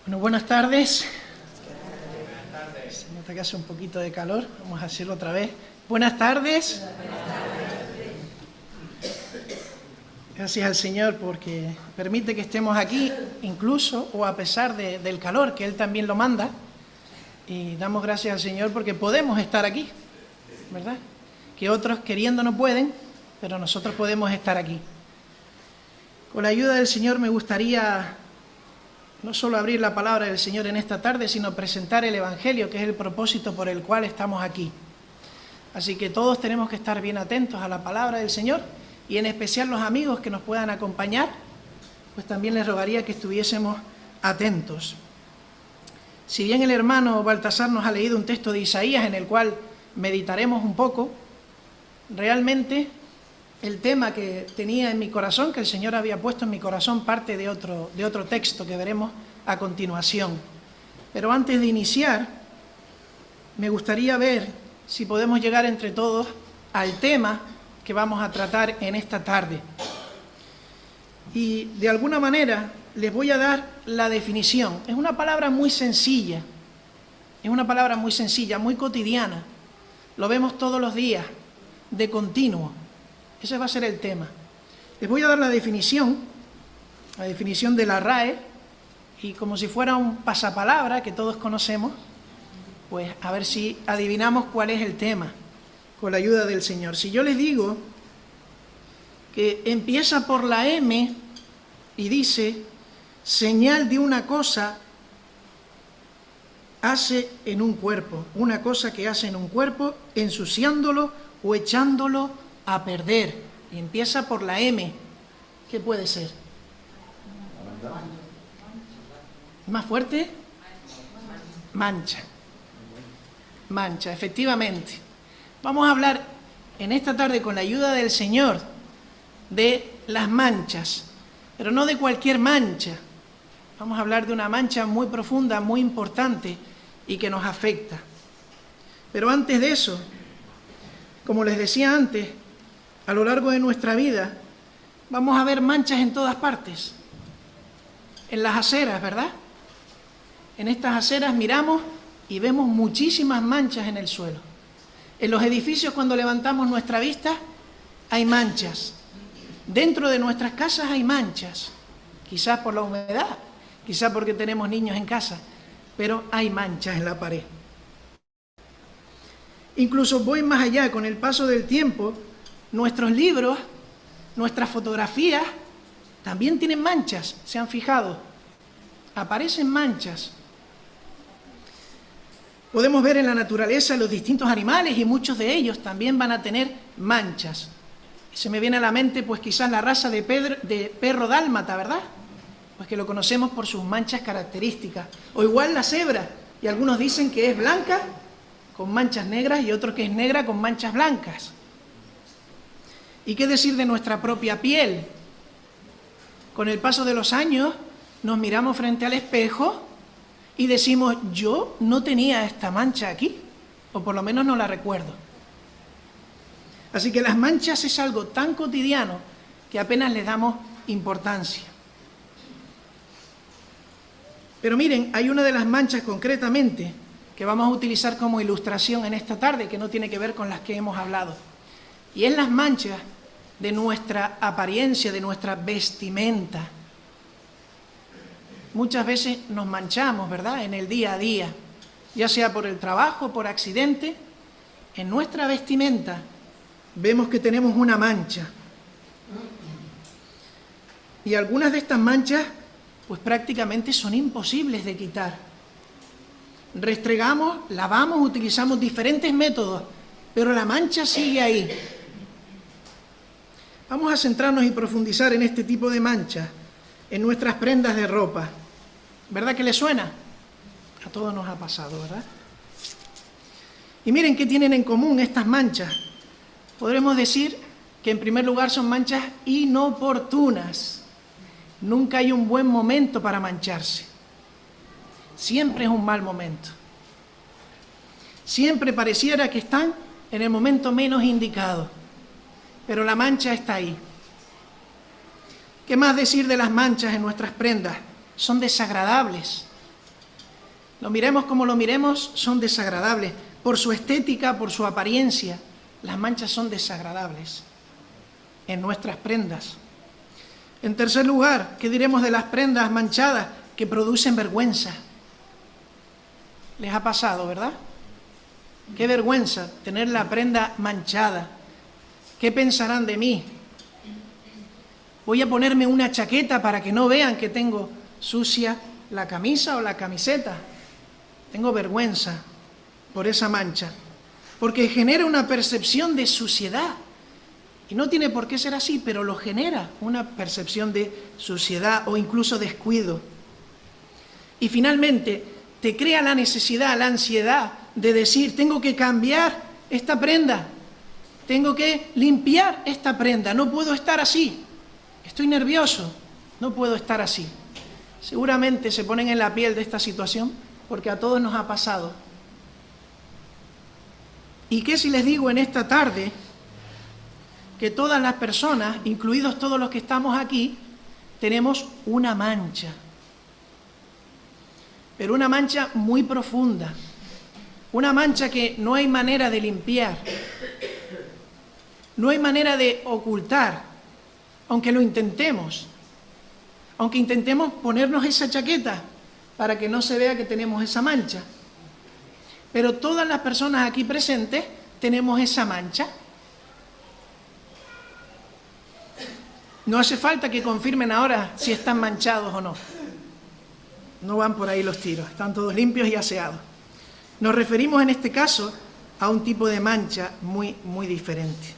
Bueno, buenas tardes. Se nota que hace un poquito de calor. Vamos a hacerlo otra vez. Buenas tardes. Gracias al Señor porque permite que estemos aquí, incluso o a pesar del calor, que Él también lo manda. Y damos gracias al Señor porque podemos estar aquí, ¿verdad? Que otros queriendo no pueden, pero nosotros podemos estar aquí. Con la ayuda del Señor me gustaría no solo abrir la palabra del Señor en esta tarde, sino presentar el Evangelio, que es el propósito por el cual estamos aquí. Así que todos tenemos que estar bien atentos a la palabra del Señor, y en especial los amigos que nos puedan acompañar, pues también les rogaría que estuviésemos atentos. Si bien el hermano Baltasar nos ha leído un texto de Isaías en el cual meditaremos un poco, realmente el tema que tenía en mi corazón, que el Señor había puesto en mi corazón, parte de otro texto que veremos a continuación. Pero antes de iniciar, me gustaría ver si podemos llegar entre todos al tema que vamos a tratar en esta tarde. Y de alguna manera les voy a dar la definición. Es una palabra muy sencilla, muy cotidiana. Lo vemos todos los días, de continuo. Ese va a ser el tema. Les voy a dar la definición de la RAE, y como si fuera un pasapalabra que todos conocemos, pues a ver si adivinamos cuál es el tema, con la ayuda del Señor. Si yo les digo que empieza por la M y dice, señal de una cosa hace en un cuerpo, una cosa que hace en un cuerpo, ensuciándolo o echándolo a perder, y empieza por la M. ¿Qué puede ser? ¿Más fuerte? Mancha. Mancha, efectivamente. Vamos a hablar en esta tarde, con la ayuda del Señor, de las manchas, pero no de cualquier mancha. Vamos a hablar de una mancha muy profunda, muy importante y que nos afecta. Pero antes de eso, como les decía antes, a lo largo de nuestra vida vamos a ver manchas en todas partes. En las aceras, ¿verdad? En estas aceras miramos y vemos muchísimas manchas en el suelo. En los edificios, cuando levantamos nuestra vista, hay manchas. Dentro de nuestras casas hay manchas. Quizás por la humedad, quizás porque tenemos niños en casa, pero hay manchas en la pared. Incluso voy más allá, con el paso del tiempo, nuestros libros, nuestras fotografías, también tienen manchas, ¿se han fijado? Aparecen manchas. Podemos ver en la naturaleza los distintos animales y muchos de ellos también van a tener manchas. Se me viene a la mente pues quizás la raza de perro dálmata, ¿verdad? Pues que lo conocemos por sus manchas características. O igual la cebra, y algunos dicen que es blanca con manchas negras y otros que es negra con manchas blancas. ¿Y qué decir de nuestra propia piel? Con el paso de los años nos miramos frente al espejo y decimos, yo no tenía esta mancha aquí, o por lo menos no la recuerdo. Así que las manchas es algo tan cotidiano que apenas le damos importancia. Pero miren, hay una de las manchas concretamente que vamos a utilizar como ilustración en esta tarde, que no tiene que ver con las que hemos hablado. Y es las manchas de nuestra apariencia, de nuestra vestimenta. Muchas veces nos manchamos, ¿verdad?, en el día a día, ya sea por el trabajo, por accidente. En nuestra vestimenta vemos que tenemos una mancha. Y algunas de estas manchas, pues prácticamente son imposibles de quitar. Restregamos, lavamos, utilizamos diferentes métodos, pero la mancha sigue ahí. Vamos a centrarnos y profundizar en este tipo de manchas, en nuestras prendas de ropa. ¿Verdad que les suena? A todos nos ha pasado, ¿verdad? Y miren qué tienen en común estas manchas. Podremos decir que en primer lugar son manchas inoportunas. Nunca hay un buen momento para mancharse. Siempre es un mal momento. Siempre pareciera que están en el momento menos indicado. Pero la mancha está ahí. ¿Qué más decir de las manchas en nuestras prendas? Son desagradables. Lo miremos como lo miremos, son desagradables. Por su estética, por su apariencia, las manchas son desagradables en nuestras prendas. En tercer lugar, ¿qué diremos de las prendas manchadas? Que producen vergüenza. Les ha pasado, ¿verdad? Qué vergüenza tener la prenda manchada. ¿Qué pensarán de mí? Voy a ponerme una chaqueta para que no vean que tengo sucia la camisa o la camiseta. Tengo vergüenza por esa mancha, porque genera una percepción de suciedad. Y no tiene por qué ser así, pero lo genera, una percepción de suciedad o incluso descuido. Y finalmente, te crea la necesidad, la ansiedad de decir, tengo que cambiar esta prenda, tengo que limpiar esta prenda, no puedo estar así, estoy nervioso, no puedo estar así. Seguramente se ponen en la piel de esta situación, porque a todos nos ha pasado. ¿Y qué si les digo en esta tarde que todas las personas, incluidos todos los que estamos aquí, tenemos una mancha? Pero una mancha muy profunda, una mancha que no hay manera de limpiar, no hay manera de ocultar, aunque lo intentemos, aunque intentemos ponernos esa chaqueta para que no se vea que tenemos esa mancha. Pero todas las personas aquí presentes tenemos esa mancha. No hace falta que confirmen ahora si están manchados o no. No van por ahí los tiros, están todos limpios y aseados. Nos referimos en este caso a un tipo de mancha muy, muy diferente.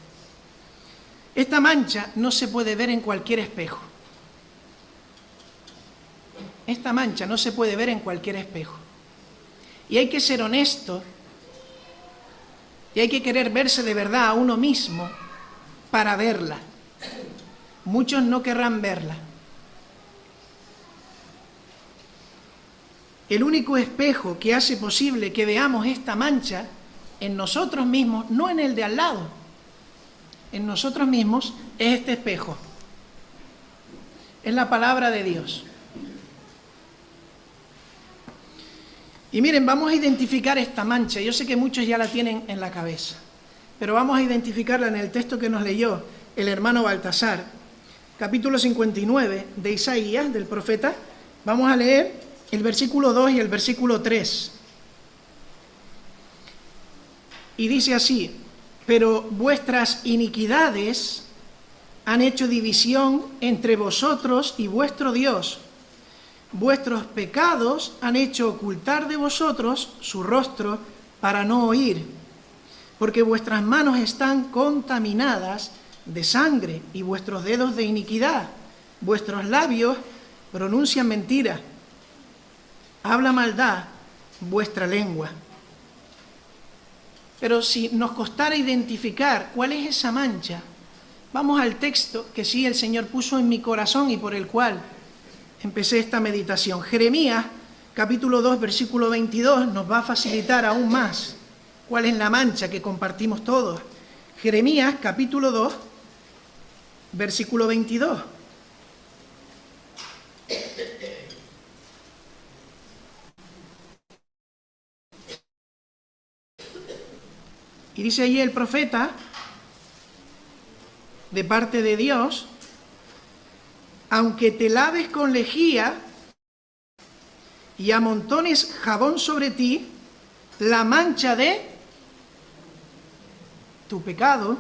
Esta mancha no se puede ver en cualquier espejo. Esta mancha no se puede ver en cualquier espejo. Y hay que ser honesto y hay que querer verse de verdad a uno mismo para verla. Muchos no querrán verla. El único espejo que hace posible que veamos esta mancha en nosotros mismos, no en el de al lado, en nosotros mismos, es este espejo. Es la palabra de Dios. Y miren, vamos a identificar esta mancha. Yo sé que muchos ya la tienen en la cabeza, pero vamos a identificarla en el texto que nos leyó el hermano Baltasar, capítulo 59 de Isaías, del profeta. Vamos a leer el versículo 2 y el versículo 3. Y dice así: pero vuestras iniquidades han hecho división entre vosotros y vuestro Dios. Vuestros pecados han hecho ocultar de vosotros su rostro para no oír, porque vuestras manos están contaminadas de sangre y vuestros dedos de iniquidad. Vuestros labios pronuncian mentira. Habla maldad vuestra lengua. Pero si nos costara identificar cuál es esa mancha, vamos al texto que sí el Señor puso en mi corazón y por el cual empecé esta meditación. Jeremías, capítulo 2, versículo 22, nos va a facilitar aún más cuál es la mancha que compartimos todos. Jeremías, capítulo 2, versículo 22. Y dice allí el profeta, de parte de Dios: aunque te laves con lejía y amontones jabón sobre ti, la mancha de tu pecado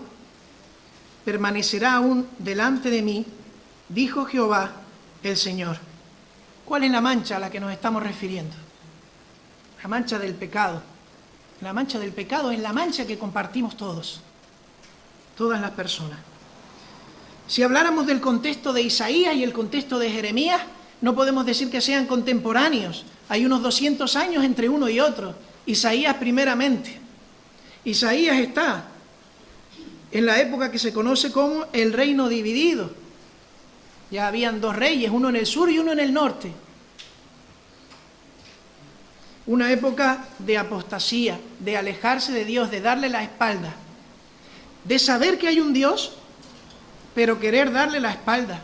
permanecerá aún delante de mí, dijo Jehová el Señor. ¿Cuál es la mancha a la que nos estamos refiriendo? La mancha del pecado. La mancha del pecado es la mancha que compartimos todos, todas las personas. Si habláramos del contexto de Isaías y el contexto de Jeremías, no podemos decir que sean contemporáneos. Hay unos 200 años entre uno y otro. Isaías primeramente. Isaías está en la época que se conoce como el reino dividido. Ya habían dos reyes, uno en el sur y uno en el norte. Una época de apostasía, de alejarse de Dios, de darle la espalda, de saber que hay un Dios, pero querer darle la espalda.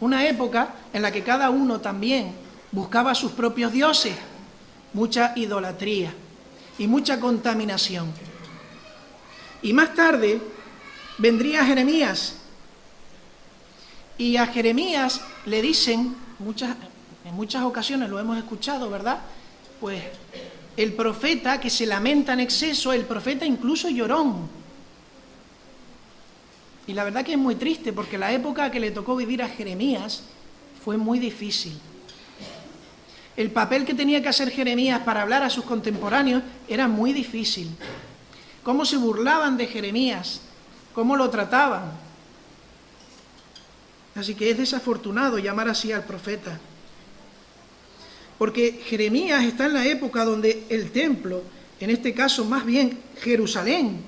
Una época en la que cada uno también buscaba sus propios dioses mucha idolatría y mucha contaminación. Y más tarde vendría Jeremías, y a Jeremías le dicen, en muchas ocasiones lo hemos escuchado, ¿verdad? Pues el profeta que se lamenta en exceso, el profeta incluso llorón. Y la verdad que es muy triste, porque la época que le tocó vivir a Jeremías fue muy difícil. El papel que tenía que hacer Jeremías para hablar a sus contemporáneos era muy difícil. Cómo se burlaban de Jeremías, cómo lo trataban. Así que es desafortunado llamar así al profeta. Porque Jeremías está en la época donde el templo, en este caso más bien Jerusalén,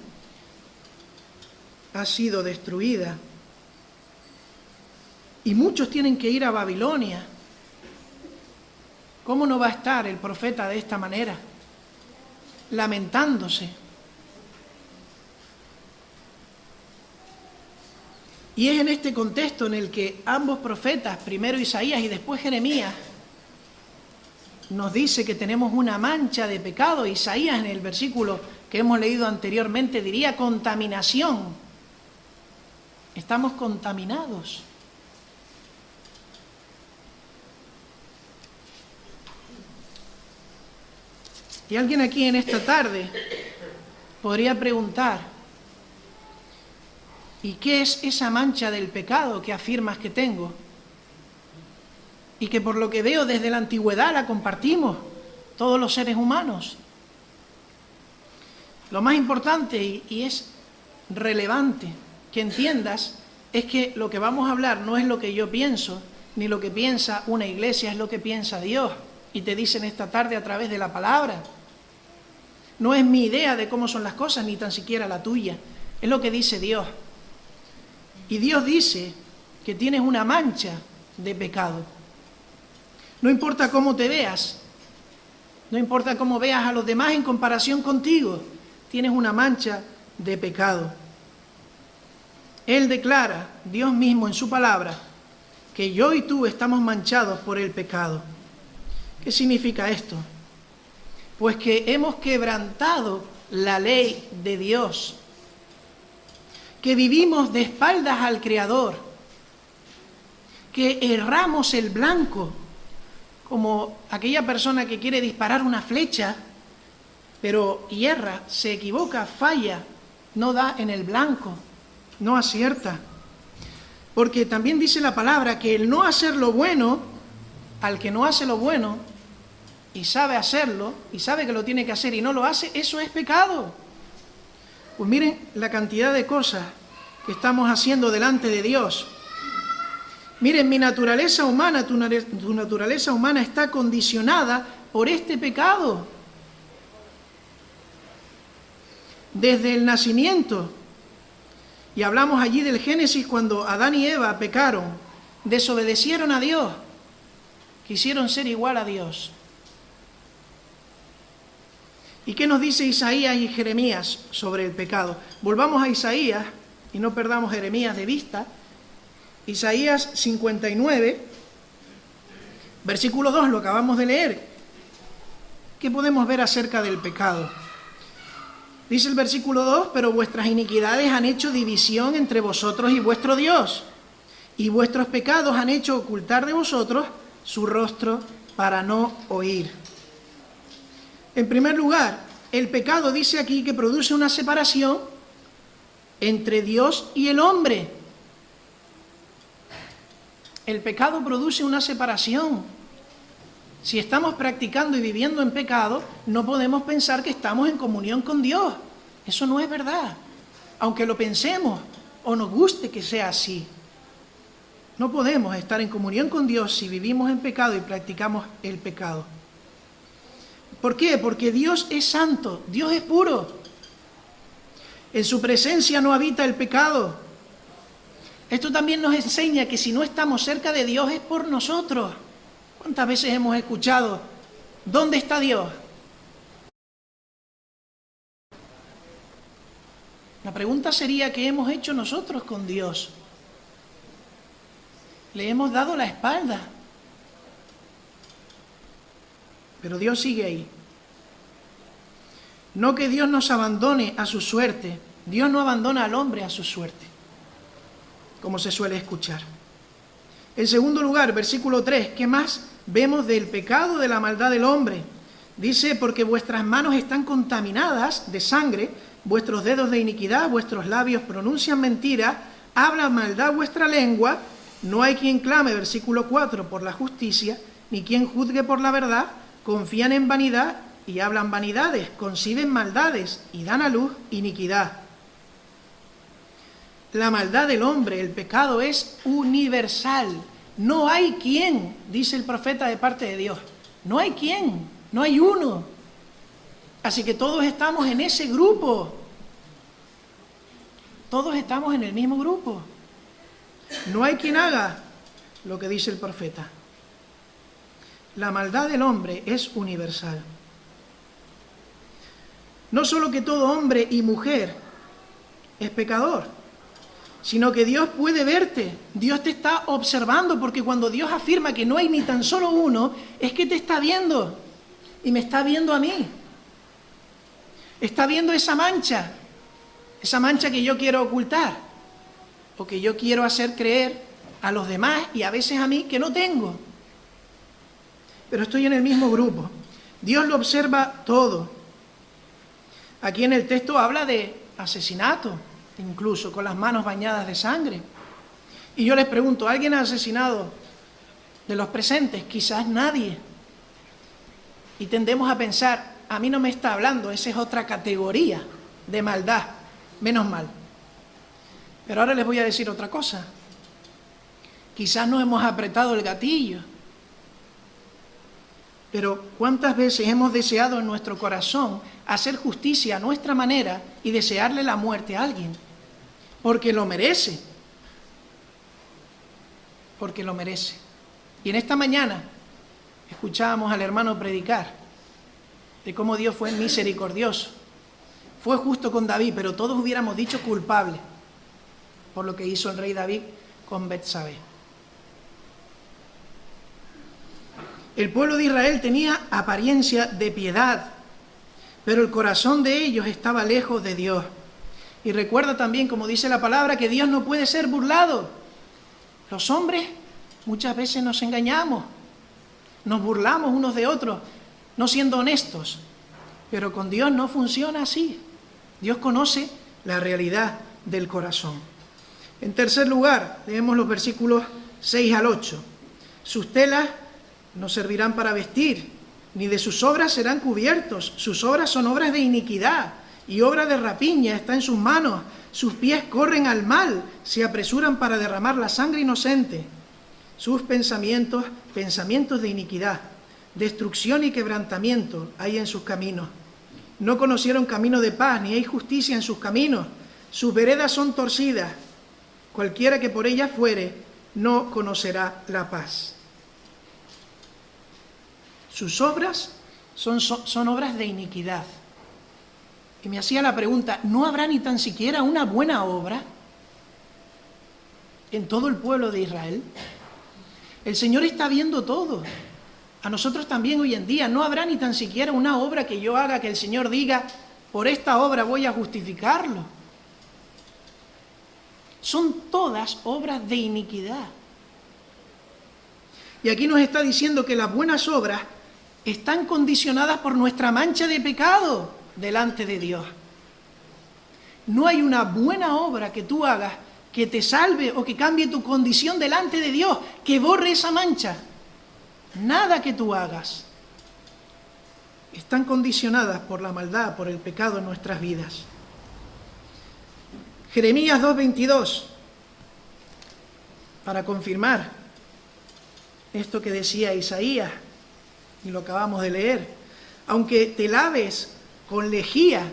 ha sido destruida. Y muchos tienen que ir a Babilonia. ¿Cómo no va a estar el profeta de esta manera? Lamentándose. Y es en este contexto en el que ambos profetas, primero Isaías y después Jeremías, nos dice que tenemos una mancha de pecado. Isaías, en el versículo que hemos leído anteriormente, diría contaminación. Estamos contaminados. Y alguien aquí en esta tarde podría preguntar, ¿y qué es esa mancha del pecado que afirmas que tengo? Y que por lo que veo desde la antigüedad la compartimos todos los seres humanos. Lo más importante y es relevante que entiendas es que lo que vamos a hablar no es lo que yo pienso, ni lo que piensa una iglesia, es lo que piensa Dios. Y te dicen esta tarde a través de la palabra. No es mi idea de cómo son las cosas, ni tan siquiera la tuya. Es lo que dice Dios. Y Dios dice que tienes una mancha de pecado. No importa cómo te veas, no importa cómo veas a los demás en comparación contigo, tienes una mancha de pecado. Él declara, Dios mismo en su palabra, que yo y tú estamos manchados por el pecado. ¿Qué significa esto? Pues que hemos quebrantado la ley de Dios, que vivimos de espaldas al Creador, que erramos el blanco, como aquella persona que quiere disparar una flecha, pero hierra, se equivoca, falla, no da en el blanco, no acierta. Porque también dice la palabra que el no hacer lo bueno, al que no hace lo bueno, y sabe hacerlo, y sabe que lo tiene que hacer y no lo hace, eso es pecado. Pues miren la cantidad de cosas que estamos haciendo delante de Dios. Miren, mi naturaleza humana, tu naturaleza humana está condicionada por este pecado. Desde el nacimiento, y hablamos allí del Génesis cuando Adán y Eva pecaron, desobedecieron a Dios, quisieron ser igual a Dios. ¿Y qué nos dice Isaías y Jeremías sobre el pecado? Volvamos a Isaías y no perdamos Jeremías de vista. Isaías 59, versículo 2, lo acabamos de leer. ¿Qué podemos ver acerca del pecado? Dice el versículo 2, pero vuestras iniquidades han hecho división entre vosotros y vuestro Dios, y vuestros pecados han hecho ocultar de vosotros su rostro para no oír. En primer lugar, el pecado dice aquí que produce una separación entre Dios y el hombre. El pecado produce una separación. Si estamos practicando y viviendo en pecado, no podemos pensar que estamos en comunión con Dios. Eso no es verdad. Aunque lo pensemos o nos guste que sea así. No podemos estar en comunión con Dios si vivimos en pecado y practicamos el pecado. ¿Por qué? Porque Dios es santo, Dios es puro. En su presencia no habita el pecado. Esto también nos enseña que si no estamos cerca de Dios es por nosotros. ¿Cuántas veces hemos escuchado, ¿dónde está Dios? La pregunta sería, ¿qué hemos hecho nosotros con Dios? Le hemos dado la espalda. Pero Dios sigue ahí. No que Dios nos abandone a su suerte. Dios no abandona al hombre a su suerte, como se suele escuchar. En segundo lugar, versículo 3, ¿qué más vemos del pecado, de la maldad del hombre? Dice, porque vuestras manos están contaminadas de sangre, vuestros dedos de iniquidad, vuestros labios pronuncian mentira, habla maldad vuestra lengua, no hay quien clame, versículo 4, por la justicia, ni quien juzgue por la verdad, confían en vanidad y hablan vanidades, conciben maldades y dan a luz iniquidad. La maldad del hombre, el pecado es universal. No hay quien, dice el profeta de parte de Dios, no hay quien, no hay uno. Así que todos estamos en ese grupo. Todos estamos en el mismo grupo. No hay quien haga lo que dice el profeta. La maldad del hombre es universal. No solo que todo hombre y mujer es pecador, sino que Dios puede verte, Dios te está observando, porque cuando Dios afirma que no hay ni tan solo uno, es que te está viendo, y me está viendo a mí. Está viendo esa mancha que yo quiero ocultar, o que yo quiero hacer creer a los demás y a veces a mí que no tengo. Pero estoy en el mismo grupo. Dios lo observa todo. Aquí en el texto habla de asesinato, incluso con las manos bañadas de sangre. Y yo les pregunto, ¿alguien ha asesinado de los presentes? Quizás nadie. Y tendemos a pensar, a mí no me está hablando, esa es otra categoría de maldad, menos mal. Pero ahora les voy a decir otra cosa. Quizás no hemos apretado el gatillo, pero ¿cuántas veces hemos deseado en nuestro corazón hacer justicia a nuestra manera y desearle la muerte a alguien? Porque lo merece. Porque lo merece. Y en esta mañana escuchábamos al hermano predicar de cómo Dios fue misericordioso. Fue justo con David, pero todos hubiéramos dicho culpable por lo que hizo el rey David con Betsabé. El pueblo de Israel tenía apariencia de piedad, pero el corazón de ellos estaba lejos de Dios. Y recuerda también, como dice la palabra, que Dios no puede ser burlado. Los hombres muchas veces nos engañamos, nos burlamos unos de otros, no siendo honestos. Pero con Dios no funciona así. Dios conoce la realidad del corazón. En tercer lugar, leemos los versículos 6 al 8. Sus telas no servirán para vestir, ni de sus obras serán cubiertos. Sus obras son obras de iniquidad, y obra de rapiña está en sus manos. Sus pies corren al mal, se apresuran para derramar la sangre inocente. Sus pensamientos, pensamientos de iniquidad, destrucción y quebrantamiento hay en sus caminos. No conocieron camino de paz, ni hay justicia en sus caminos. Sus veredas son torcidas. Cualquiera que por ellas fuere, no conocerá la paz. Sus obras son obras de iniquidad. Y me hacía la pregunta, ¿no habrá ni tan siquiera una buena obra en todo el pueblo de Israel? El Señor está viendo todo. A nosotros también hoy en día no habrá ni tan siquiera una obra que yo haga que el Señor diga, por esta obra voy a justificarlo. Son todas obras de iniquidad. Y aquí nos está diciendo que las buenas obras están condicionadas por nuestra mancha de pecado delante de Dios. No hay una buena obra que tú hagas que te salve o que cambie tu condición delante de Dios, que borre esa mancha. Nada que tú hagas. Están condicionadas por la maldad, por el pecado en nuestras vidas. Jeremías 2:22, para confirmar esto que decía Isaías, y lo acabamos de leer. Aunque te laves con lejía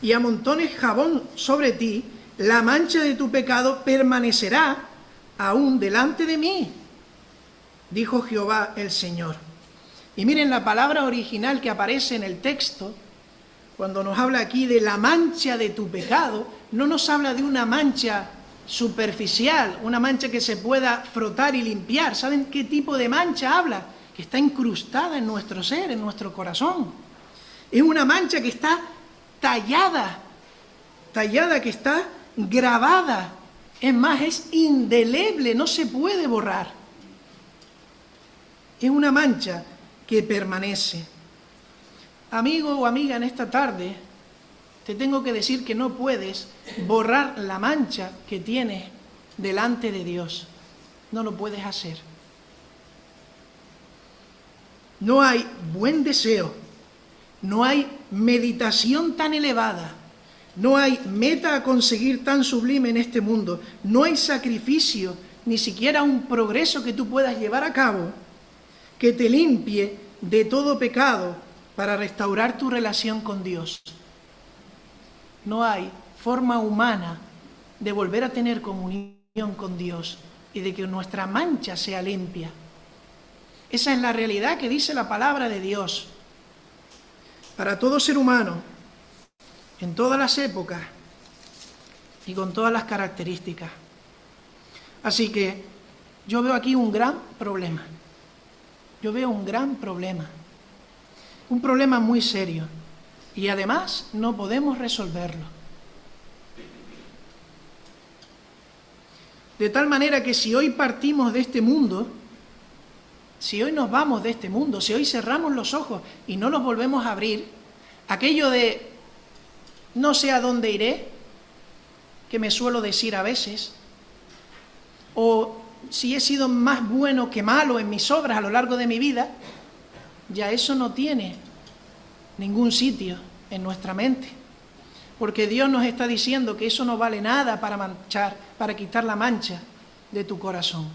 y amontones jabón sobre ti, la mancha de tu pecado permanecerá aún delante de mí, dijo Jehová el Señor. Y miren la palabra original que aparece en el texto, cuando nos habla aquí de la mancha de tu pecado, no nos habla de una mancha superficial, una mancha que se pueda frotar y limpiar. ¿Saben qué tipo de mancha habla? Que está incrustada en nuestro ser, en nuestro corazón. Es una mancha que está tallada, que está grabada. Es más, es indeleble, no se puede borrar. Es una mancha que permanece. Amigo o amiga, en esta tarde te tengo que decir que no puedes borrar la mancha que tienes delante de Dios. No lo puedes hacer. No hay buen deseo, no hay meditación tan elevada, no hay meta a conseguir tan sublime en este mundo, no hay sacrificio, ni siquiera un progreso que tú puedas llevar a cabo que te limpie de todo pecado para restaurar tu relación con Dios. No hay forma humana de volver a tener comunión con Dios y de que nuestra mancha sea limpia. Esa es la realidad que dice la palabra de Dios. Para todo ser humano, en todas las épocas y con todas las características. Así que yo veo aquí un gran problema. Yo veo un gran problema. Un problema muy serio. Y además no podemos resolverlo. De tal manera que si hoy partimos de este mundo, si hoy nos vamos de este mundo, si hoy cerramos los ojos y no los volvemos a abrir, aquello de no sé a dónde iré, que me suelo decir a veces, o si he sido más bueno que malo en mis obras a lo largo de mi vida, ya eso no tiene ningún sitio en nuestra mente, porque Dios nos está diciendo que eso no vale nada para manchar, para quitar la mancha de tu corazón.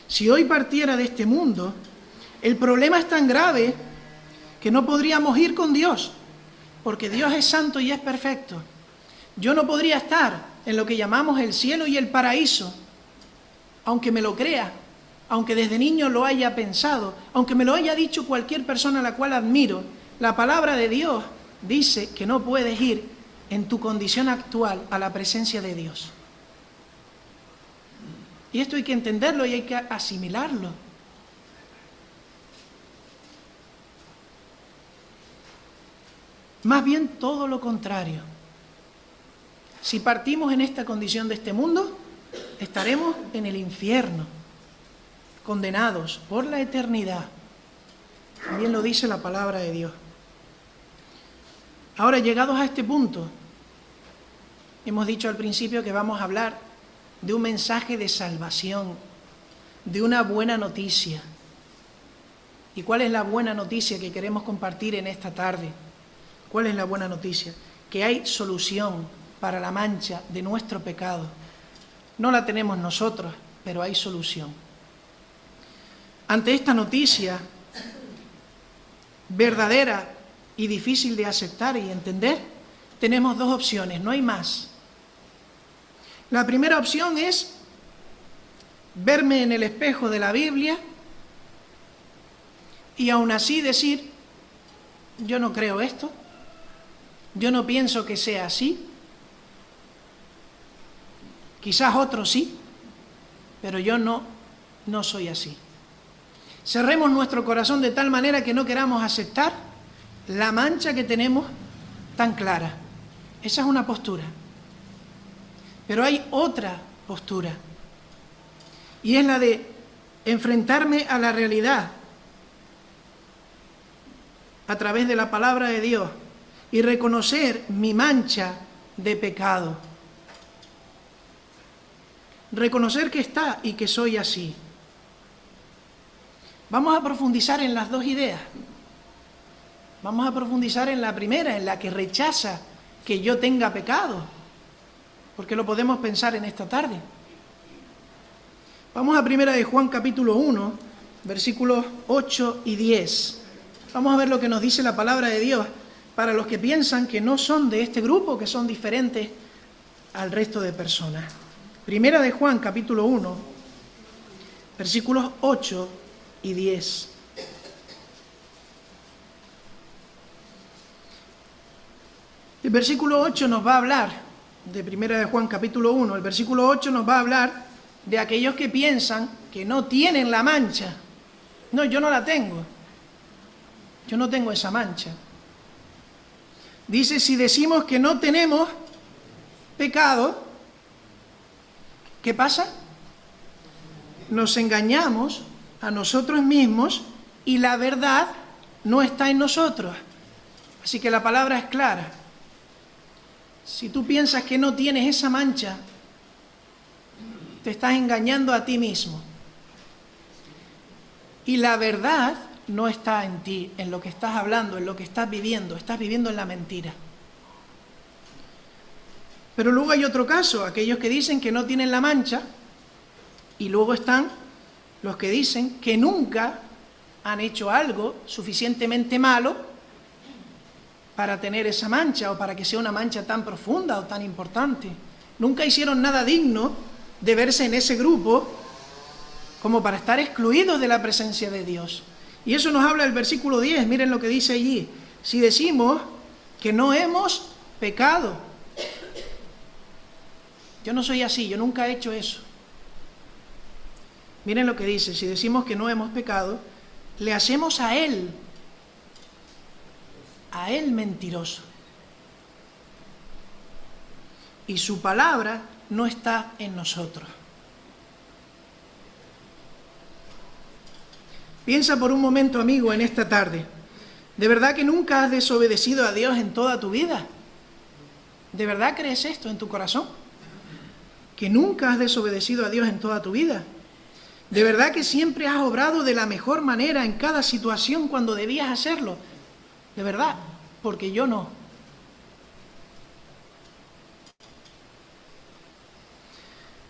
Si hoy partiera de este mundo, el problema es tan grave que no podríamos ir con Dios, porque Dios es santo y es perfecto. Yo no podría estar en lo que llamamos el cielo y el paraíso, aunque me lo crea, aunque desde niño lo haya pensado, aunque me lo haya dicho cualquier persona a la cual admiro. La palabra de Dios dice que no puedes ir en tu condición actual a la presencia de Dios. Y esto hay que entenderlo y hay que asimilarlo. Más bien todo lo contrario. Si partimos en esta condición de este mundo, estaremos en el infierno, condenados por la eternidad. También lo dice la palabra de Dios. Ahora, llegados a este punto, hemos dicho al principio que vamos a hablar de un mensaje de salvación, de una buena noticia. ¿Y cuál es la buena noticia que queremos compartir en esta tarde? ¿Cuál es la buena noticia? Que hay solución para la mancha de nuestro pecado. No la tenemos nosotros, pero hay solución. Ante esta noticia verdadera y difícil de aceptar y entender, tenemos dos opciones, no hay más. La primera opción es verme en el espejo de la Biblia y aún así decir, yo no creo esto, yo no pienso que sea así, quizás otros sí, pero yo no soy así. Cerremos nuestro corazón de tal manera que no queramos aceptar la mancha que tenemos tan clara. Esa es una postura. Pero hay otra postura, y es la de enfrentarme a la realidad a través de la palabra de Dios y reconocer mi mancha de pecado. Reconocer que está y que soy así. Vamos a profundizar en las dos ideas. Vamos a profundizar en la primera, en la que rechaza que yo tenga pecado, porque lo podemos pensar en esta tarde. Vamos a primera de Juan capítulo 1, versículos 8 y 10. Vamos a ver lo que nos dice la palabra de Dios para los que piensan que no son de este grupo, que son diferentes al resto de personas. Primera de Juan capítulo 1, versículos 8 y 10. El versículo 8 nos va a hablar, de primera de Juan capítulo 1, el versículo 8 nos va a hablar de aquellos que piensan que no tienen la mancha. No, yo no la tengo. Yo no tengo esa mancha. Dice, si decimos que no tenemos pecado, ¿qué pasa? Nos engañamos a nosotros mismos y la verdad no está en nosotros. Así que la palabra es clara. Si tú piensas que no tienes esa mancha, te estás engañando a ti mismo. Y la verdad no está en ti, en lo que estás hablando, en lo que estás viviendo en la mentira. Pero luego hay otro caso, aquellos que dicen que no tienen la mancha, y luego están los que dicen que nunca han hecho algo suficientemente malo para tener esa mancha o para que sea una mancha tan profunda o tan importante. Nunca hicieron nada digno de verse en ese grupo como para estar excluidos de la presencia de Dios. Y eso nos habla el versículo 10, miren lo que dice allí. Si decimos que no hemos pecado. Yo no soy así, yo nunca he hecho eso. Miren lo que dice, si decimos que no hemos pecado, le hacemos a Él mentiroso. Y su palabra no está en nosotros. Piensa por un momento, amigo, en esta tarde. ¿De verdad que nunca has desobedecido a Dios en toda tu vida? ¿De verdad crees esto en tu corazón? ¿Que nunca has desobedecido a Dios en toda tu vida? ¿De verdad que siempre has obrado de la mejor manera en cada situación cuando debías hacerlo? De verdad, porque yo no.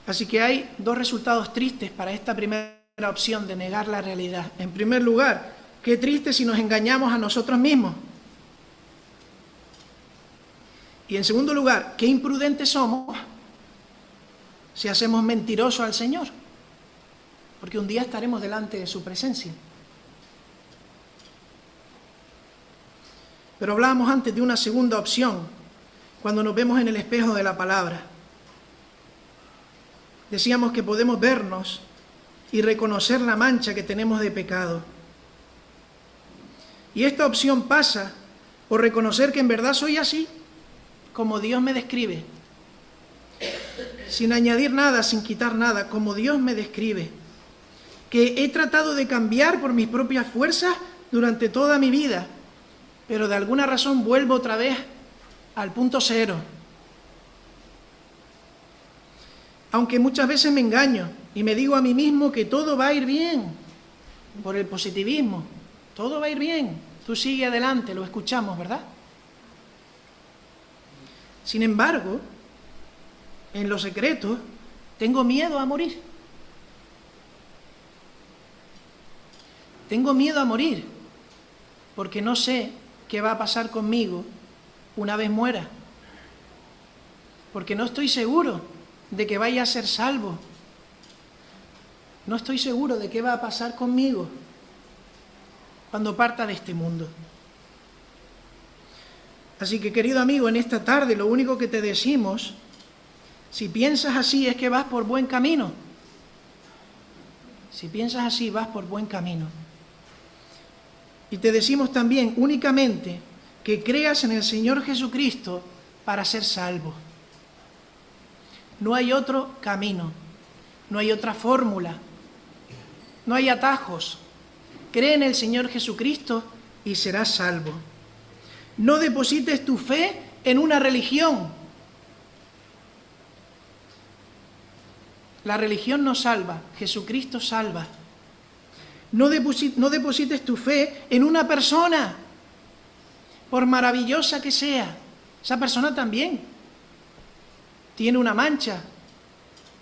Así que hay dos resultados tristes para esta primera opción de negar la realidad. En primer lugar, qué triste si nos engañamos a nosotros mismos. Y en segundo lugar, qué imprudentes somos si hacemos mentiroso al Señor. Porque un día estaremos delante de su presencia. Pero hablábamos antes de una segunda opción, cuando nos vemos en el espejo de la palabra. Decíamos que podemos vernos y reconocer la mancha que tenemos de pecado. Y esta opción pasa por reconocer que en verdad soy así, como Dios me describe. Sin añadir nada, sin quitar nada, como Dios me describe. Que he tratado de cambiar por mis propias fuerzas durante toda mi vida, pero de alguna razón vuelvo otra vez al punto cero. Aunque muchas veces me engaño y me digo a mí mismo que todo va a ir bien, por el positivismo, todo va a ir bien, tú sigue adelante, lo escuchamos, ¿verdad? Sin embargo, en lo secreto, tengo miedo a morir. Tengo miedo a morir, porque no sé qué va a pasar conmigo una vez muera. Porque no estoy seguro de que vaya a ser salvo. No estoy seguro de qué va a pasar conmigo cuando parta de este mundo. Así que, querido amigo, en esta tarde lo único que te decimos, si piensas así es que vas por buen camino. Si piensas así, vas por buen camino. Y te decimos también únicamente que creas en el Señor Jesucristo para ser salvo. No hay otro camino, no hay otra fórmula, no hay atajos. Cree en el Señor Jesucristo y serás salvo. No deposites tu fe en una religión. La religión no salva, Jesucristo salva. No deposites tu fe en una persona, por maravillosa que sea. Esa persona también tiene una mancha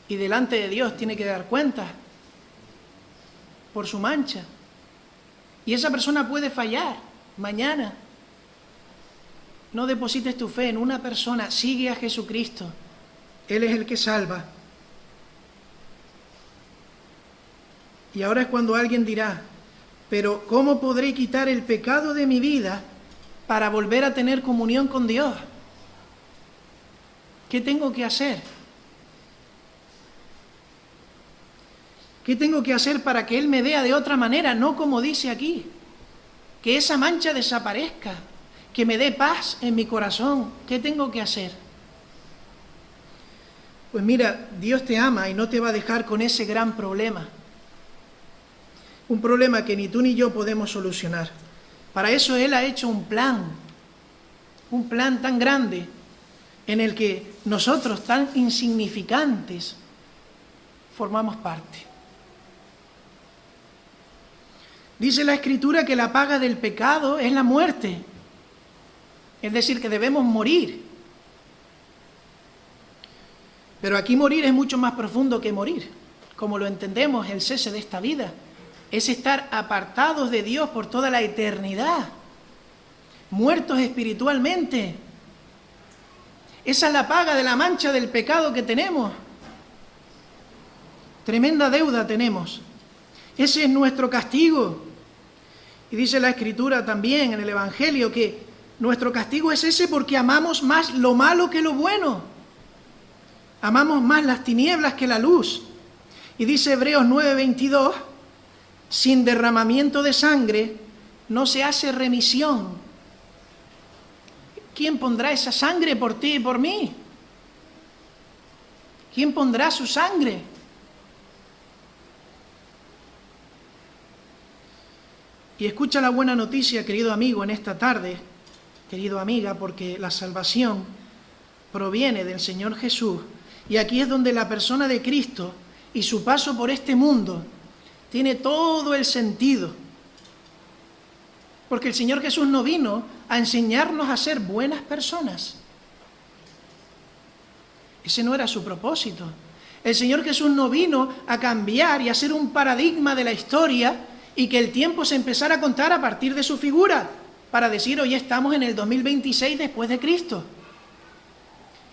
y delante de Dios tiene que dar cuenta por su mancha. Y esa persona puede fallar mañana. No deposites tu fe en una persona, sigue a Jesucristo. Él es el que salva. Y ahora es cuando alguien dirá, pero ¿cómo podré quitar el pecado de mi vida para volver a tener comunión con Dios? ¿Qué tengo que hacer? ¿Qué tengo que hacer para que Él me vea de otra manera, no como dice aquí? Que esa mancha desaparezca, que me dé paz en mi corazón. ¿Qué tengo que hacer? Pues mira, Dios te ama y no te va a dejar con ese gran problema. Un problema que ni tú ni yo podemos solucionar. Para eso Él ha hecho un plan tan grande, en el que nosotros, tan insignificantes, formamos parte. Dice la Escritura que la paga del pecado es la muerte, es decir, que debemos morir. Pero aquí morir es mucho más profundo que morir, como lo entendemos, el cese de esta vida. Es estar apartados de Dios por toda la eternidad, muertos espiritualmente. Esa es la paga de la mancha del pecado que tenemos. Tremenda deuda tenemos. Ese es nuestro castigo. Y dice la Escritura también en el Evangelio que nuestro castigo es ese porque amamos más lo malo que lo bueno. Amamos más las tinieblas que la luz. Y dice Hebreos 9:22, sin derramamiento de sangre no se hace remisión. ¿Quién pondrá esa sangre por ti y por mí? ¿Quién pondrá su sangre? Y escucha la buena noticia, querido amigo, en esta tarde, querido amiga, porque la salvación proviene del Señor Jesús. Y aquí es donde la persona de Cristo y su paso por este mundo tiene todo el sentido. Porque el Señor Jesús no vino a enseñarnos a ser buenas personas. Ese no era su propósito. El Señor Jesús no vino a cambiar y a ser un paradigma de la historia y que el tiempo se empezara a contar a partir de su figura, para decir, hoy estamos en el 2026 después de Cristo.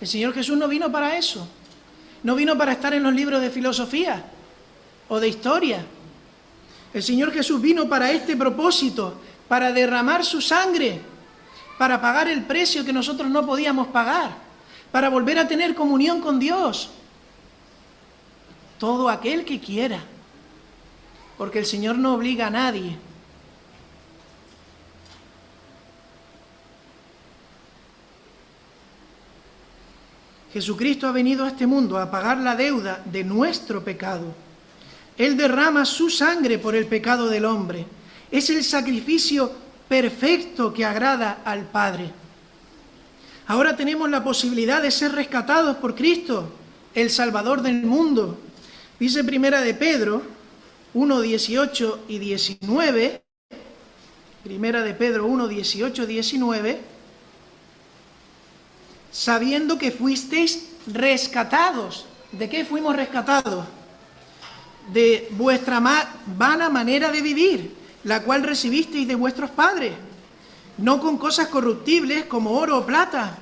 El Señor Jesús no vino para eso. No vino para estar en los libros de filosofía o de historia. El Señor Jesús vino para este propósito, para derramar su sangre, para pagar el precio que nosotros no podíamos pagar, para volver a tener comunión con Dios. Todo aquel que quiera, porque el Señor no obliga a nadie. Jesucristo ha venido a este mundo a pagar la deuda de nuestro pecado. Él derrama su sangre por el pecado del hombre. Es el sacrificio perfecto que agrada al Padre. Ahora tenemos la posibilidad de ser rescatados por Cristo, el Salvador del mundo. Dice Primera de Pedro 1, 18 y 19. Primera de Pedro 1, 18 y 19. Sabiendo que fuisteis rescatados. ¿De qué fuimos rescatados? De vuestra vana manera de vivir, la cual recibisteis de vuestros padres, no con cosas corruptibles como oro o plata.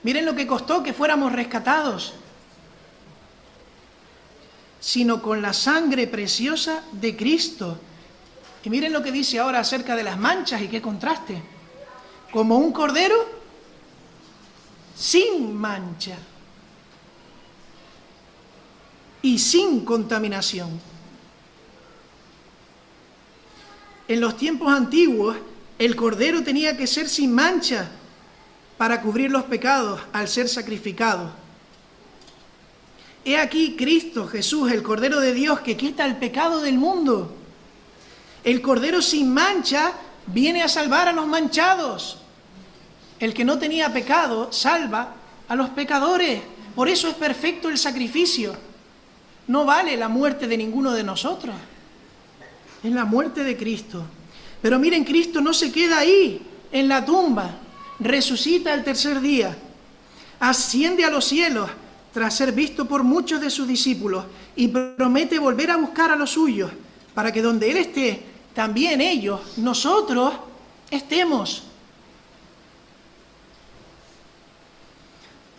Miren lo que costó que fuéramos rescatados, sino con la sangre preciosa de Cristo. Y miren lo que dice ahora acerca de las manchas, y qué contraste. Como un cordero sin mancha y sin contaminación. En los tiempos antiguos, el cordero tenía que ser sin mancha para cubrir los pecados al ser sacrificado. He aquí Cristo Jesús, el Cordero de Dios, que quita el pecado del mundo. El Cordero sin mancha viene a salvar a los manchados. El que no tenía pecado salva a los pecadores. Por eso es perfecto el sacrificio. No vale la muerte de ninguno de nosotros. Es la muerte de Cristo. Pero miren, Cristo no se queda ahí, en la tumba. Resucita el tercer día. Asciende a los cielos tras ser visto por muchos de sus discípulos y promete volver a buscar a los suyos para que donde Él esté, también ellos, nosotros, estemos.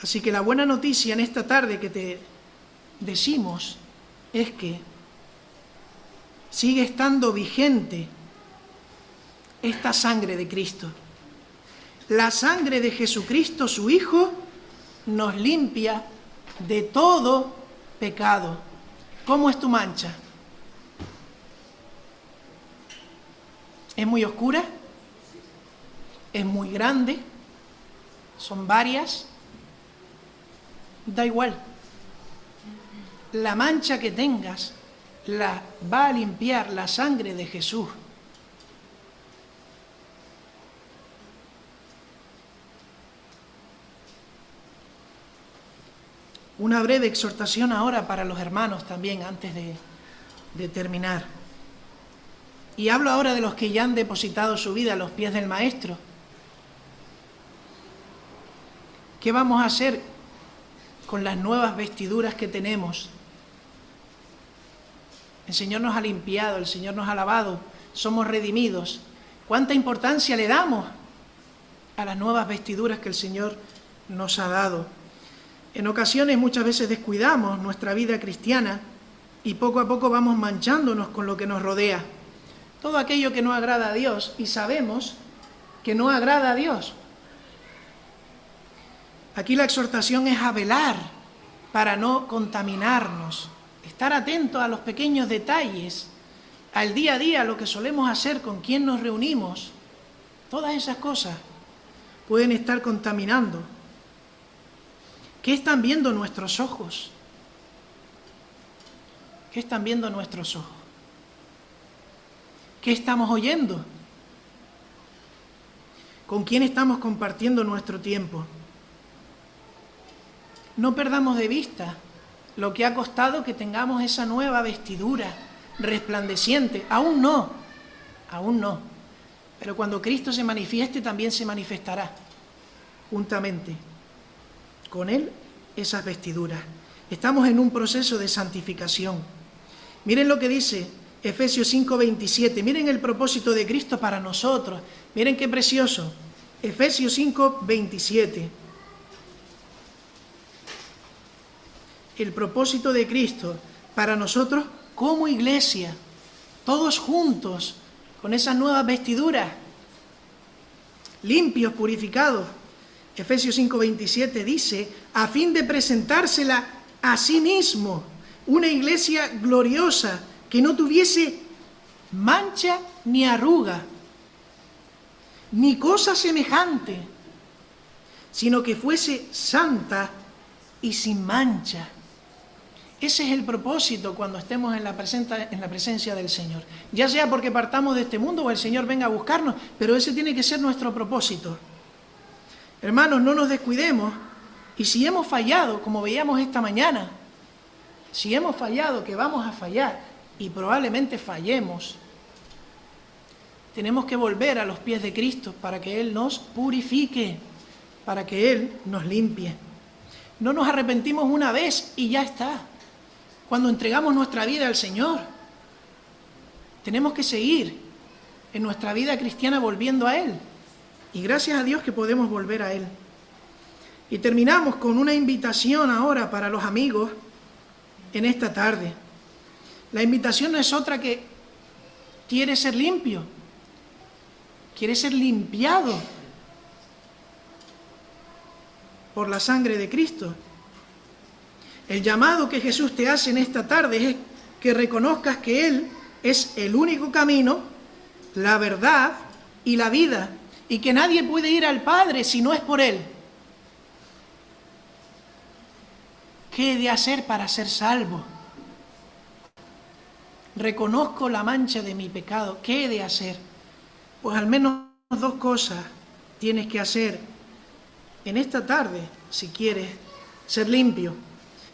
Así que la buena noticia en esta tarde que te decimos es que sigue estando vigente esta sangre de Cristo. La sangre de Jesucristo, su Hijo, nos limpia de todo pecado. ¿Cómo es tu mancha? ¿Es muy oscura? es muy grande, son varias, da igual. La mancha que tengas la va a limpiar la sangre de Jesús. Una breve exhortación ahora para los hermanos también, antes de terminar. Y hablo ahora de los que ya han depositado su vida a los pies del Maestro. ¿Qué vamos a hacer con las nuevas vestiduras que tenemos? El Señor nos ha limpiado, el Señor nos ha lavado, somos redimidos. ¿Cuánta importancia le damos a las nuevas vestiduras que el Señor nos ha dado? En ocasiones muchas veces descuidamos nuestra vida cristiana y poco a poco vamos manchándonos con lo que nos rodea. Todo aquello que no agrada a Dios, y sabemos que no agrada a Dios. Aquí la exhortación es a velar para no contaminarnos, estar atentos a los pequeños detalles, al día a día, lo que solemos hacer, con quién nos reunimos. Todas esas cosas pueden estar contaminando. ¿Qué están viendo nuestros ojos? ¿Qué están viendo nuestros ojos? ¿Qué estamos oyendo? ¿Con quién estamos compartiendo nuestro tiempo? No perdamos de vista lo que ha costado que tengamos esa nueva vestidura resplandeciente. Aún no. Pero cuando Cristo se manifieste, también se manifestará juntamente con Él esas vestiduras. Estamos en un proceso de santificación. Miren lo que dice Efesios 5:27. Miren el propósito de Cristo para nosotros. Miren qué precioso. Efesios 5:27. El propósito de Cristo para nosotros como iglesia, todos juntos, con esas nuevas vestiduras, limpios, purificados. Efesios 5:27 dice, a fin de presentársela a sí mismo, una iglesia gloriosa, que no tuviese mancha ni arruga, ni cosa semejante, sino que fuese santa y sin mancha. Ese es el propósito cuando estemos en la presencia del Señor. Ya sea porque partamos de este mundo o el Señor venga a buscarnos, pero ese tiene que ser nuestro propósito. Hermanos, no nos descuidemos, y si hemos fallado, como veíamos esta mañana, si hemos fallado, que vamos a fallar, y probablemente fallemos, tenemos que volver a los pies de Cristo para que Él nos purifique, para que Él nos limpie. No nos arrepentimos una vez y ya está. Cuando entregamos nuestra vida al Señor, tenemos que seguir en nuestra vida cristiana volviendo a Él. Y gracias a Dios que podemos volver a Él. Y terminamos con una invitación ahora para los amigos en esta tarde. La invitación no es otra que quiere ser limpio, quiere ser limpiado por la sangre de Cristo. El llamado que Jesús te hace en esta tarde es que reconozcas que Él es el único camino, la verdad y la vida, y que nadie puede ir al Padre si no es por Él. ¿Qué he de hacer para ser salvo? Reconozco la mancha de mi pecado. ¿Qué he de hacer? Pues al menos dos cosas tienes que hacer en esta tarde si quieres ser limpio.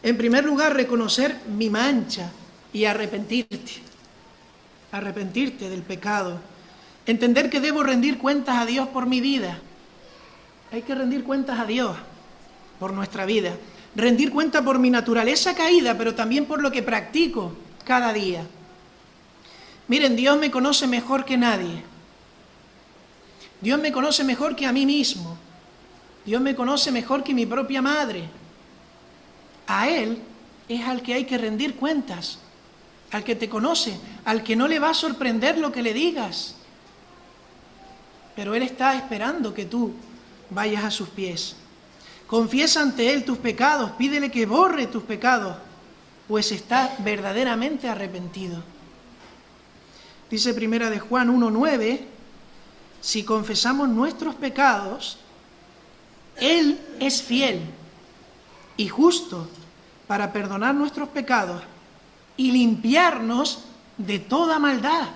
En primer lugar, reconocer mi mancha y arrepentirte. Arrepentirte del pecado. Entender que debo rendir cuentas a Dios por mi vida. Hay que rendir cuentas a Dios por nuestra vida. Rendir cuenta por mi naturaleza caída, pero también por lo que practico cada día. Miren, Dios me conoce mejor que nadie. Dios me conoce mejor que a mí mismo. Dios me conoce mejor que mi propia madre. A Él es al que hay que rendir cuentas, al que te conoce, al que no le va a sorprender lo que le digas. Pero Él está esperando que tú vayas a sus pies. Confiesa ante Él tus pecados, pídele que borre tus pecados, pues está verdaderamente arrepentido. Dice Primera de Juan 1:9, si confesamos nuestros pecados, Él es fiel y justo para perdonar nuestros pecados y limpiarnos de toda maldad,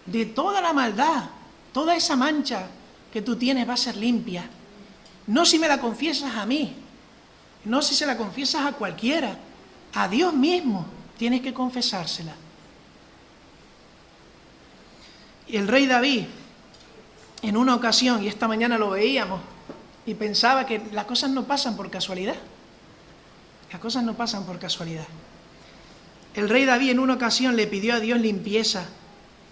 de toda la maldad. Toda esa mancha que tú tienes va a ser limpia. No si me la confiesas a mí, no si se la confiesas a cualquiera, a Dios mismo tienes que confesársela. Y el rey David, en una ocasión, y esta mañana lo veíamos, y pensaba que las cosas no pasan por casualidad. Las cosas no pasan por casualidad. El rey David en una ocasión le pidió a Dios limpieza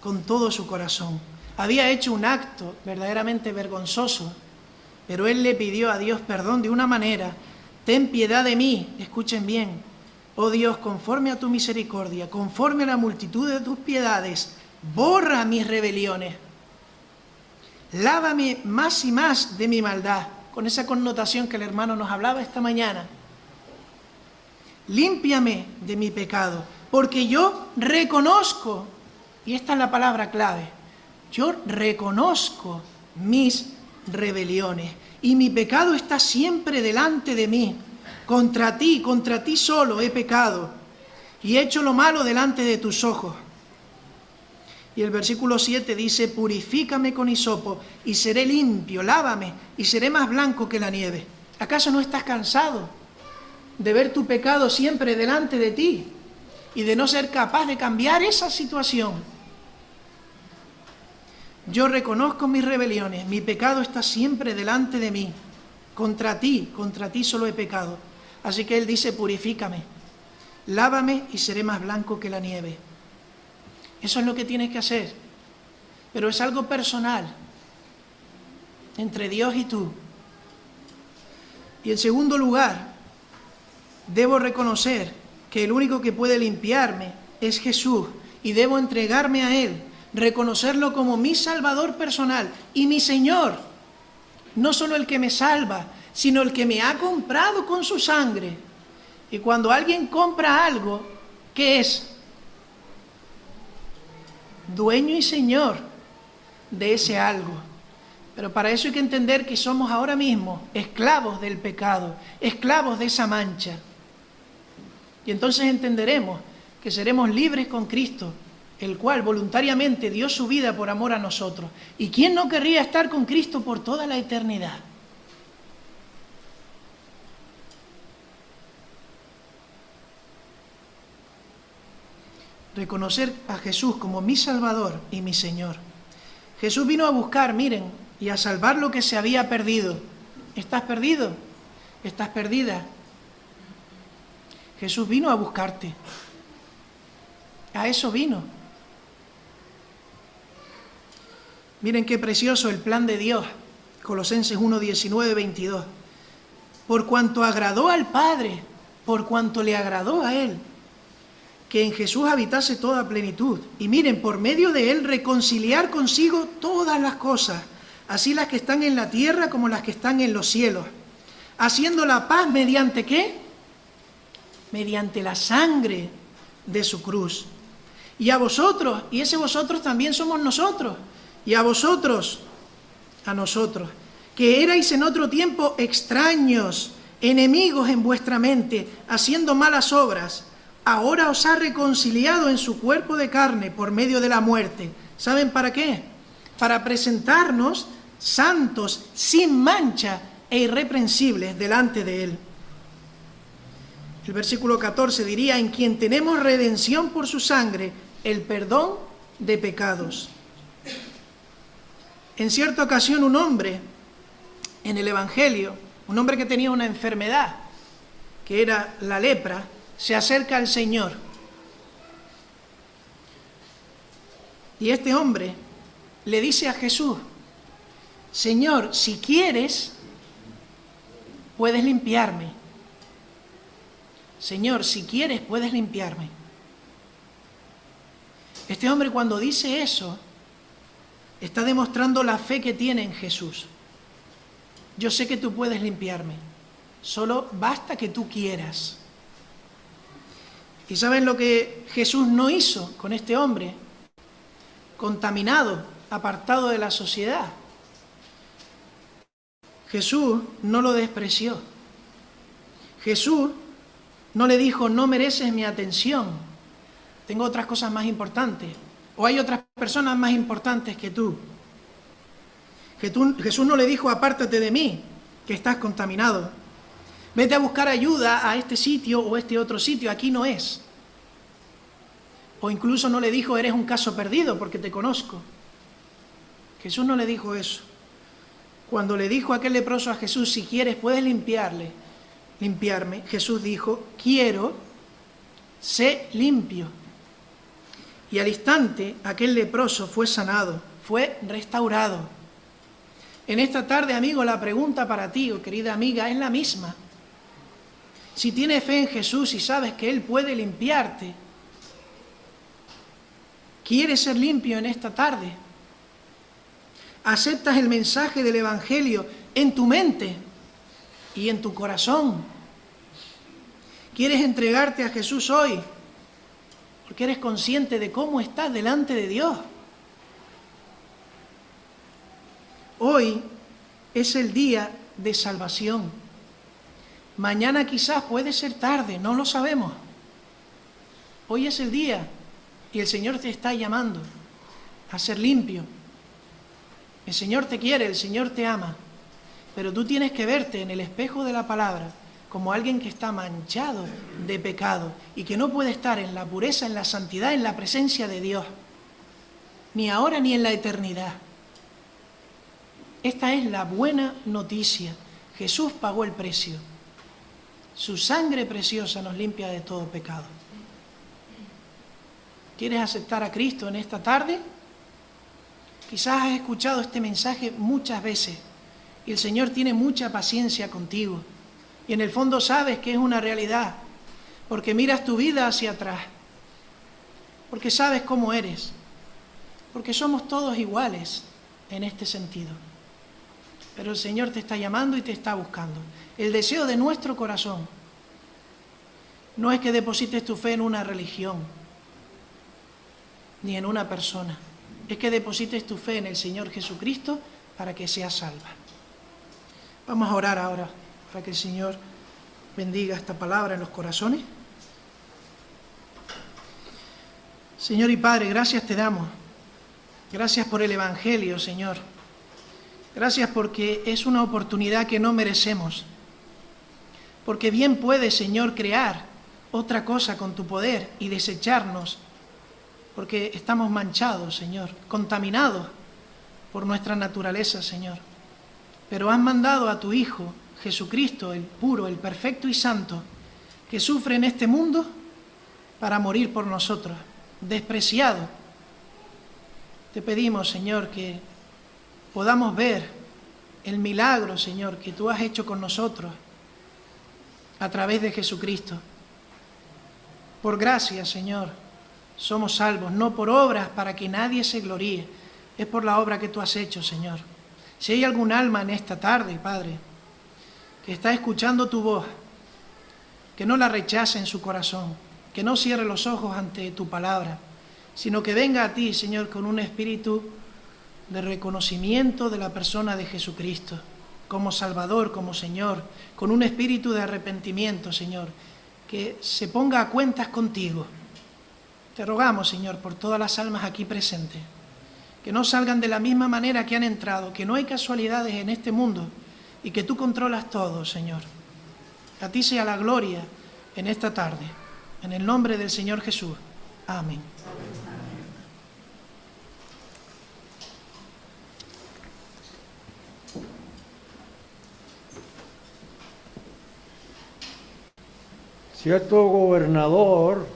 con todo su corazón. Había hecho un acto verdaderamente vergonzoso, pero él le pidió a Dios perdón de una manera: ten piedad de mí, escuchen bien, oh Dios, conforme a tu misericordia, conforme a la multitud de tus piedades, borra mis rebeliones, lávame más y más de mi maldad, con esa connotación que el hermano nos hablaba esta mañana. Límpiame de mi pecado, porque yo reconozco, y esta es la palabra clave, yo reconozco mis rebeliones, y mi pecado está siempre delante de mí. Contra ti solo he pecado, y he hecho lo malo delante de tus ojos. Y el versículo 7 dice: purifícame con hisopo, y seré limpio, lávame, y seré más blanco que la nieve. ¿Acaso no estás cansado de ver tu pecado siempre delante de ti, y de no ser capaz de cambiar esa situación? Yo reconozco mis rebeliones, mi pecado está siempre delante de mí. Contra ti solo he pecado. Así que él dice: purifícame, lávame y seré más blanco que la nieve. Eso es lo que tienes que hacer. Pero es algo personal, entre Dios y tú. Y en segundo lugar, debo reconocer que el único que puede limpiarme es Jesús, y debo entregarme a Él, reconocerlo como mi Salvador personal y mi Señor, no solo el que me salva, sino el que me ha comprado con su sangre. Y cuando alguien compra algo, ¿qué es? Dueño y Señor de ese algo. Pero para eso hay que entender que somos ahora mismo esclavos del pecado, esclavos de esa mancha. Y entonces entenderemos que seremos libres con Cristo, el cual voluntariamente dio su vida por amor a nosotros. ¿Y quién no querría estar con Cristo por toda la eternidad? Reconocer a Jesús como mi Salvador y mi Señor. Jesús vino a buscar, miren, y a salvar lo que se había perdido. ¿Estás perdido? ¿Estás perdida? Jesús vino a buscarte. A eso vino. Miren qué precioso el plan de Dios. Colosenses 1, 19, 22. Por cuanto agradó al Padre, por cuanto le agradó a Él, que en Jesús habitase toda plenitud. Y miren, por medio de Él reconciliar consigo todas las cosas, así las que están en la tierra como las que están en los cielos, haciendo la paz mediante ¿qué? Mediante la sangre de su cruz. Y a vosotros, y ese vosotros también somos nosotros, y a vosotros, a nosotros, que erais en otro tiempo extraños, enemigos en vuestra mente, haciendo malas obras, ahora os ha reconciliado en su cuerpo de carne por medio de la muerte. ¿Saben para qué? Para presentarnos santos, sin mancha e irreprensibles delante de Él. El versículo 14 diría: en quien tenemos redención por su sangre, el perdón de pecados. En cierta ocasión un hombre, en el Evangelio, un hombre que tenía una enfermedad, que era la lepra, se acerca al Señor. Y este hombre le dice a Jesús: Señor, si quieres, puedes limpiarme. Señor, si quieres, puedes limpiarme. Este hombre, cuando dice eso, está demostrando la fe que tiene en Jesús. Yo sé que tú puedes limpiarme, solo basta que tú quieras. ¿Y saben lo que Jesús no hizo con este hombre? Contaminado apartado de la sociedad. Jesús no lo despreció. Jesús no le dijo, no mereces mi atención, tengo otras cosas más importantes, o hay otras personas más importantes que tú. Jesús no le dijo, apártate de mí, que estás contaminado. Vete a buscar ayuda a este sitio o este otro sitio, aquí no es. O incluso no le dijo, eres un caso perdido porque te conozco. Jesús no le dijo eso. Cuando le dijo aquel leproso a Jesús, si quieres puedes limpiarme, Jesús dijo, quiero, sé limpio. Y al instante aquel leproso fue sanado, fue restaurado. En esta tarde, amigo, la pregunta para ti, o querida amiga, es la misma. Si tienes fe en Jesús y sabes que Él puede limpiarte, ¿quieres ser limpio en esta tarde? ¿Aceptas el mensaje del Evangelio en tu mente y en tu corazón? ¿Quieres entregarte a Jesús hoy? Porque eres consciente de cómo estás delante de Dios. Hoy es el día de salvación. Mañana quizás puede ser tarde, no lo sabemos. Hoy es el día y el Señor te está llamando a ser limpio. El Señor te quiere, el Señor te ama, pero tú tienes que verte en el espejo de la palabra como alguien que está manchado de pecado y que no puede estar en la pureza, en la santidad, en la presencia de Dios, ni ahora ni en la eternidad. Esta es la buena noticia. Jesús pagó el precio. Su sangre preciosa nos limpia de todo pecado. ¿Quieres aceptar a Cristo en esta tarde? Quizás has escuchado este mensaje muchas veces y el Señor tiene mucha paciencia contigo. Y en el fondo sabes que es una realidad, porque miras tu vida hacia atrás, porque sabes cómo eres, porque somos todos iguales en este sentido. Pero el Señor te está llamando y te está buscando. El deseo de nuestro corazón no es que deposites tu fe en una religión, ni en una persona. Es que deposites tu fe en el Señor Jesucristo para que seas salva. Vamos a orar ahora para que el Señor bendiga esta palabra en los corazones. Señor y Padre, gracias te damos. Gracias por el Evangelio, Señor. Gracias porque es una oportunidad que no merecemos. Porque bien puedes, Señor, crear otra cosa con tu poder y desecharnos, porque estamos manchados, Señor, contaminados por nuestra naturaleza, Señor. Pero has mandado a tu Hijo, Jesucristo, el puro, el perfecto y santo, que sufre en este mundo para morir por nosotros, despreciado. Te pedimos, Señor, que podamos ver el milagro, Señor, que tú has hecho con nosotros a través de Jesucristo. Por gracia, Señor, somos salvos, no por obras para que nadie se gloríe, es por la obra que tú has hecho, Señor. Si hay algún alma en esta tarde, Padre, que está escuchando tu voz, que no la rechace en su corazón, que no cierre los ojos ante tu palabra, sino que venga a ti, Señor, con un espíritu de reconocimiento de la persona de Jesucristo, como Salvador, como Señor, con un espíritu de arrepentimiento, Señor, que se ponga a cuentas contigo. Te rogamos, Señor, por todas las almas aquí presentes, que no salgan de la misma manera que han entrado, que no hay casualidades en este mundo y que tú controlas todo, Señor. A ti sea la gloria en esta tarde, en el nombre del Señor Jesús. Amén. Cierto gobernador